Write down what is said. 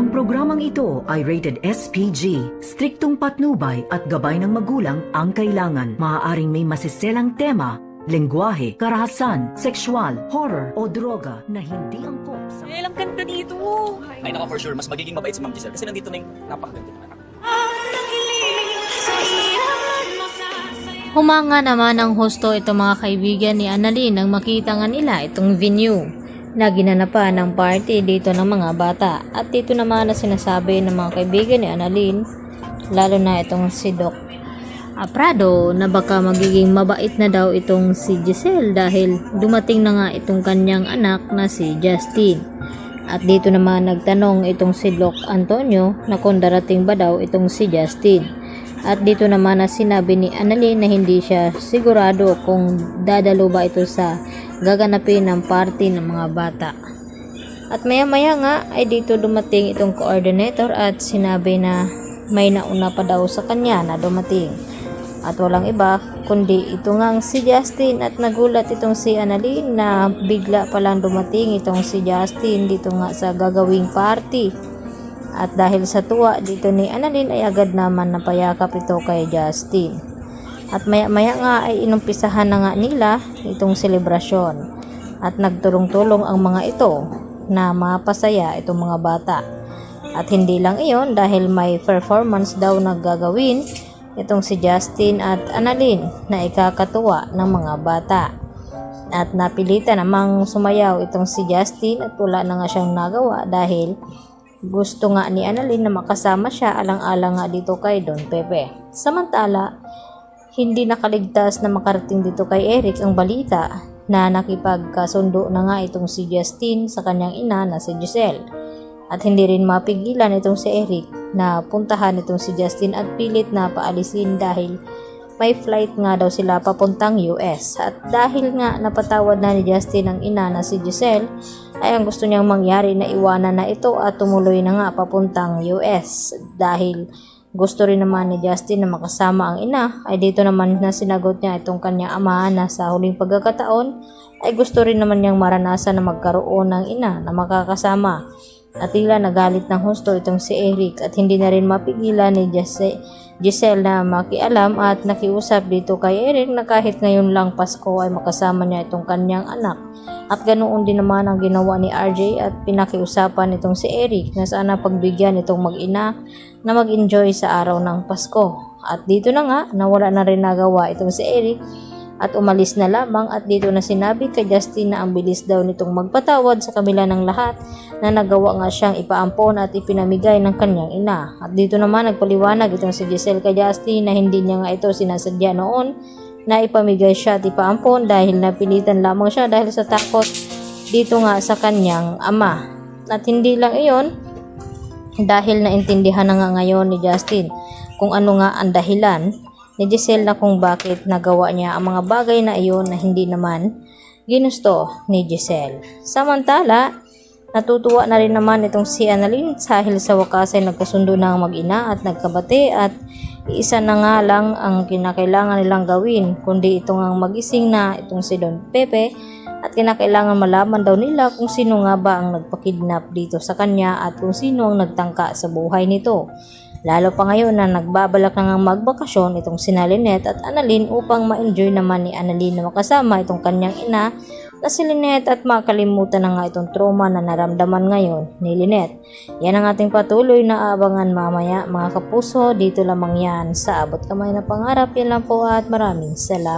Ang programang ito ay rated SPG. Striktong patnubay at gabay ng magulang ang kailangan. Maaaring may masiselang tema, lengguwahe, karahasan, sexual, horror o droga na hindi angkop sa... Ang ganda dito. Ay naka for sure, mas magiging mabait si Ma'am Giselle kasi nandito na yung napakaganda ng anak. Humanga naman ang husto itong mga kaibigan ni Annalyn nang makita nga nila itong venue na ginanapan ng party dito ng mga bata. At dito naman na sinasabi ng mga kaibigan ni Annalyn, lalo na itong si Doc Prado, na baka magiging mabait na daw itong si Giselle dahil dumating na nga itong kanyang anak na si Justin. At dito naman nagtanong itong si Doc Antonio na kung darating ba daw itong si Justin. At dito naman na sinabi ni Annalyn na hindi siya sigurado kung dadalo ba ito sa gaganapin ng party ng mga bata. At maya maya nga ay dito dumating itong coordinator at sinabi na may nauna pa daw sa kanya na dumating. At walang iba kundi ito ngang si Justin, at nagulat itong si Annalyn na bigla palang dumating itong si Justin dito nga sa gagawing party. At dahil sa tuwa dito ni Annalyn ay agad naman napayakap ito kay Justin. At maya maya nga ay inumpisahan na nga nila itong selebrasyon. At nagtulong-tulong ang mga ito na mapasaya itong mga bata. At hindi lang iyon, dahil may performance daw na gagawin itong si Justin at Annalyn na ikakatuwa ng mga bata. At napilitan namang sumayaw itong si Justin at wala na nga siyang nagawa dahil gusto nga ni Annalyn na makasama siya alang-alang nga dito kay Don Pepe. Samantala, hindi nakaligtas na makarating dito kay Eric ang balita na nakipagkasundo na nga itong si Justin sa kanyang ina na si Giselle. At hindi rin mapigilan itong si Eric na puntahan itong si Justin at pilit na paalisin dahil may flight nga daw sila papuntang US. At dahil nga napatawad na ni Justin ang ina na si Giselle, ay ang gusto niyang mangyari na iwanan na ito at tumuloy na nga papuntang US. Dahil gusto rin naman ni Justin na makasama ang ina, ay dito naman na sinagot niya itong kanyang ama na sa huling pagkakataon ay gusto rin naman niyang maranasan na magkaroon ng ina na makakasama. At tila nagalit ng husto itong si Eric at hindi na rin mapigilan ni Giselle na makialam at nakiusap dito kay Eric na kahit ngayon lang Pasko ay makasama niya itong kanyang anak. At ganoon din naman ang ginawa ni RJ at pinakiusapan itong si Eric na sana pagbigyan itong mag-ina na mag-enjoy sa araw ng Pasko. At dito na nga nawala na rin nagawa itong si Eric at umalis na lamang. At dito na sinabi kay Justin na ang bilis daw nitong magpatawad sa kabila ng lahat na nagawa nga siyang ipaampon at ipinamigay ng kanyang ina. At dito naman nagpaliwanag itong si Giselle kay Justin na hindi niya nga ito sinasadya noon na ipamigay siya at ipaampon dahil napilitan lamang siya dahil sa takot dito nga sa kanyang ama. At hindi lang iyon, dahil naintindihan na nga ngayon ni Justin kung ano nga ang dahilan ni Giselle na kung bakit nagawa niya ang mga bagay na iyon na hindi naman ginusto ni Giselle. Samantala, natutuwa na rin naman itong si Annalyn dahil sa wakas ay nagkasundo na ang mag-ina at nagkabati at isa na nga lang ang kinakailangan nilang gawin kundi itong ang magising na itong si Don Pepe at kinakailangan malaman daw nila kung sino nga ba ang nagpakidnap dito sa kanya at kung sino ang nagtangka sa buhay nito. Lalo pa ngayon na nagbabalak na nga magbakasyon itong sina Lynette at Annalyn upang ma-enjoy naman ni Annalyn na makasama itong kanyang ina na si Lynette at makalimutan na nga itong trauma na naramdaman ngayon ni Lynette. Yan ang ating patuloy na abangan mamaya mga kapuso, dito lamang yan sa Abot Kamay na Pangarap. Yan lang po at maraming salamat.